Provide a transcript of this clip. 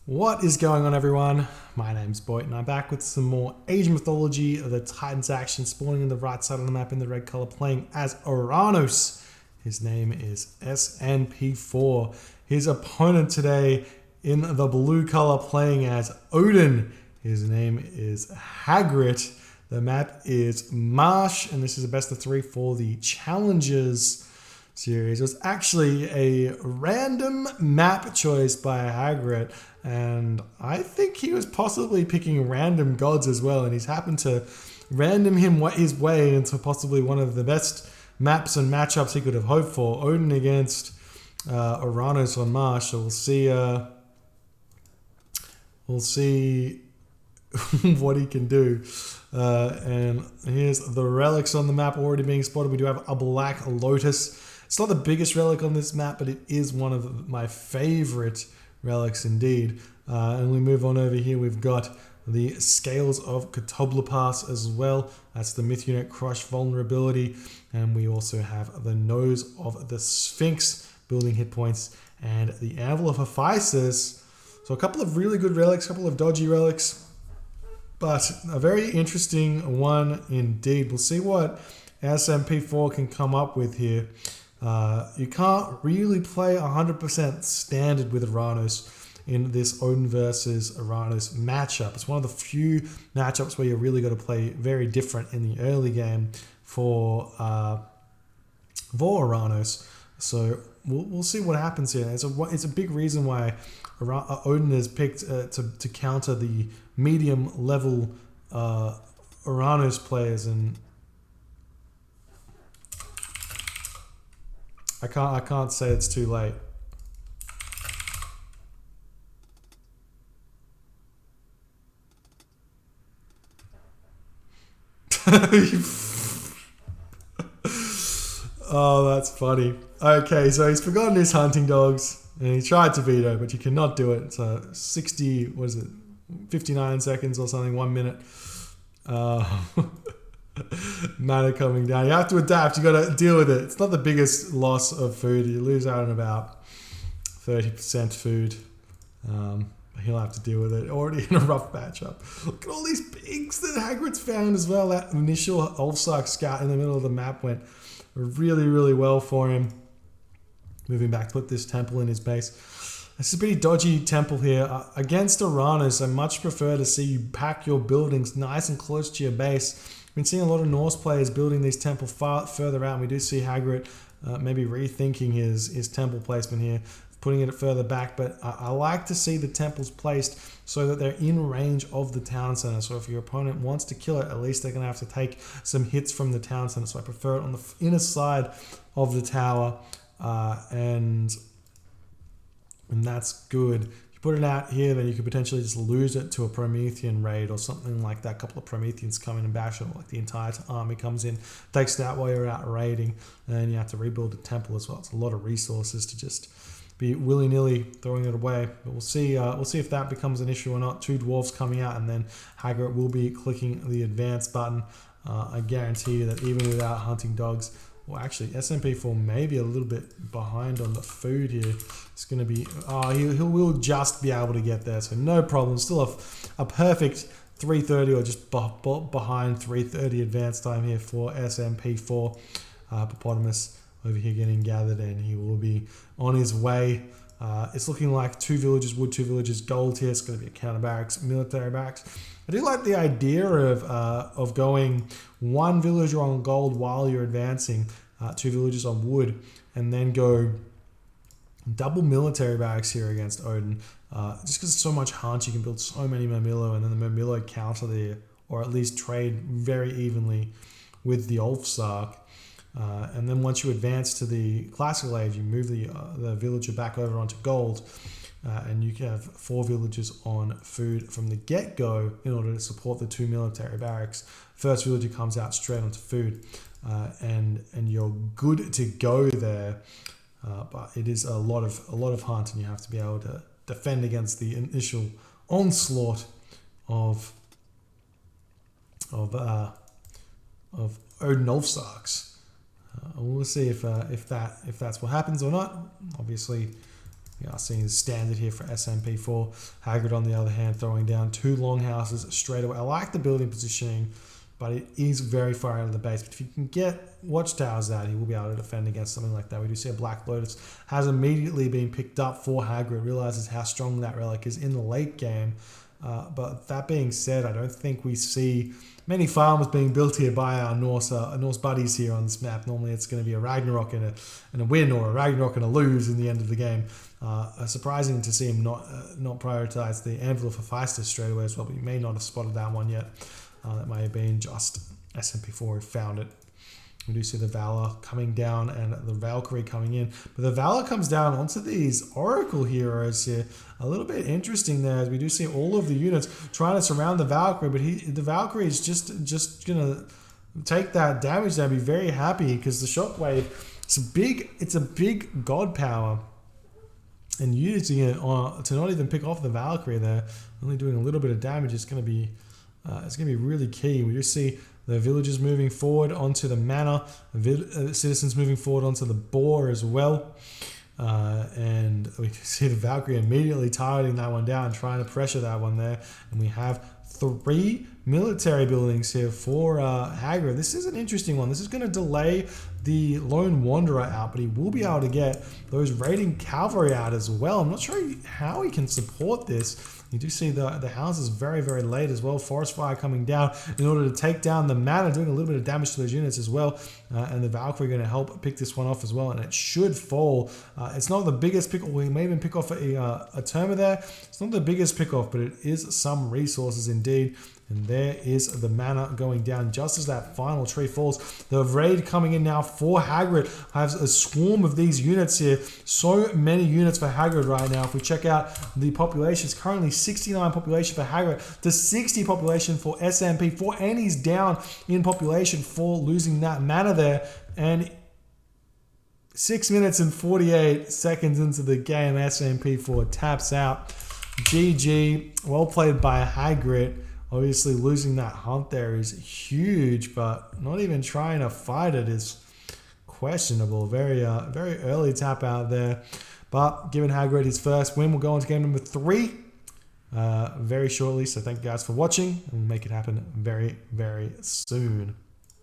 What is going on, everyone? My name's Boyd and I'm back with some more Asian mythology of the Titans action, spawning on the right side of the map in the red color, playing as Oranos. His name is Snp4. His opponent today in the blue color, playing as Odin. His name is Hagrit. The map is Marsh, and this is a best of 3 for the Challengers series. It was actually a random map choice by Hagrit, and I think he was possibly picking random gods as well, and he's happened to random his way into possibly one of the best maps and matchups he could have hoped for. Odin against Oranos on Marsh. So we'll see what he can do. And here's the relics on the map already being spotted. We do have a black lotus. It's not the biggest relic on this map, but it is one of my favorite relics indeed. And we move on over here. We've got the Scales of Catoblepas as well. That's the Myth Unit Crush vulnerability. And we also have the Nose of the Sphinx, building hit points, and the Anvil of Hephaestus. So a couple of really good relics, a couple of dodgy relics, but a very interesting one indeed. We'll see what Snp4 can come up with here. You can't really play 100% standard with Oranos in this Odin versus Oranos matchup. It's one of the few matchups where you really got to play very different in the early game for Oranos. So we'll see what happens here. It's a big reason why Odin is picked to counter the medium level Oranos players, and I can't say it's too late. Oh, that's funny. Okay, so he's forgotten his hunting dogs, and he tried to veto, but you cannot do it. So 59 seconds or something, 1 minute. Mana coming down. You have to adapt. You got to deal with it. It's not the biggest loss of food. You lose out on about 30% food. He'll have to deal with it. Already in a rough matchup. Look at all these pigs that Hagrid's found as well. That initial Ulfsark scout in the middle of the map went really, really well for him. Moving back to put this temple in his base. It's a pretty dodgy temple here. Against Oranos, I much prefer to see you pack your buildings nice and close to your base. We've been seeing a lot of Norse players building these temples far further out, and we do see Hagrit maybe rethinking his temple placement here, putting it further back. But I like to see the temples placed so that they're in range of the town center. So if your opponent wants to kill it, at least they're going to have to take some hits from the town center. So I prefer it on the inner side of the tower, and that's good. If you put it out here, then you could potentially just lose it to a Promethean raid or something like that. A couple of Prometheans come in and bash it, like the entire army comes in, takes it out while you're out raiding, and then you have to rebuild the temple as well. It's a lot of resources to just be willy-nilly throwing it away. But we'll see if that becomes an issue or not. 2 dwarves coming out, and then Hagrit will be clicking the advance button. I guarantee you that even without hunting dogs, well, actually, Snp4 may be a little bit behind on the food here. It's going to be... Oh, he will just be able to get there, so no problem. Still a perfect 3:30 or just behind 3:30 advance time here for Snp4. Hippopotamus over here getting gathered, and he will be on his way. It's looking like 2 villages, wood, 2 villages, gold here. It's going to be a counter barracks, military barracks. I do like the idea of going 1 villager on gold while you're advancing, 2 villagers on wood, and then go double military barracks here against Odin. Just because it's so much hunt, you can build so many Murmillo, and then the Murmillo counter there, or at least trade very evenly with the Ulfsark. And then once you advance to the classical age, you move the villager back over onto gold, and you can have 4 villagers on food from the get-go in order to support the 2 military barracks. First villager comes out straight onto food, and you're good to go there. But it is a lot of hunt, and you have to be able to defend against the initial onslaught of Odin Ulfsarks. We'll see if that's what happens or not. Obviously, We are seeing the standard here for Snp4. Hagrit, on the other hand, throwing down 2 longhouses straight away. I like the building positioning, but it is very far out of the base. But if you can get watchtowers out, he will be able to defend against something like that. We do see a Black Lotus has immediately been picked up for Hagrid, realizes how strong that relic is in the late game. But that being said, I don't think we see many farms being built here by our Norse buddies here on this map. Normally it's going to be a Ragnarok and a win, or a Ragnarok and a lose in the end of the game. Surprising to see him not prioritize the Anvil for Feistus straight away as well, but you may not have spotted that one yet. That may have been just Snp4 who found it. We do see the Valor coming down and the Valkyrie coming in. But the Valor comes down onto these Oracle heroes here. A little bit interesting there, as we do see all of the units trying to surround the Valkyrie. But the Valkyrie is just going to take that damage there and be very happy, because the Shockwave, it's a big god power. And using it to not even pick off the Valkyrie there, only doing a little bit of damage, is going to be really key. We just see the villagers moving forward onto the manor, citizens moving forward onto the boar as well. And we can see the Valkyrie immediately targeting that one down, trying to pressure that one there. And we have 3 military buildings here for Hagrid. This is an interesting one. This is going to delay the Lone Wanderer out, but he will be able to get those raiding cavalry out as well. I'm not sure how he can support this. You do see the houses very, very late as well. Forest Fire coming down in order to take down the manor, doing a little bit of damage to those units as well. And the Valkyrie going to help pick this one off as well. And it should fall. It's not the biggest pick. We may even pick off a Terma there. It's not the biggest pick off, but it is some resources indeed. And there is the manor going down just as that final tree falls. The raid coming in now for Hagrid. Has a swarm of these units here. So many units for Hagrid right now. If we check out the population, it's currently 69 population for Hagrid to 60 population for Snp4. And he's down in population for losing that manor there. And 6 minutes and 48 seconds into the game, Snp4 taps out. GG. Well played by Hagrid. Obviously, losing that hunt there is huge, but not even trying to fight it is questionable. Very early tap out there. But given Hagrid his first win, we'll go on to game number 3 very shortly. So thank you guys for watching, and we'll make it happen very, very soon.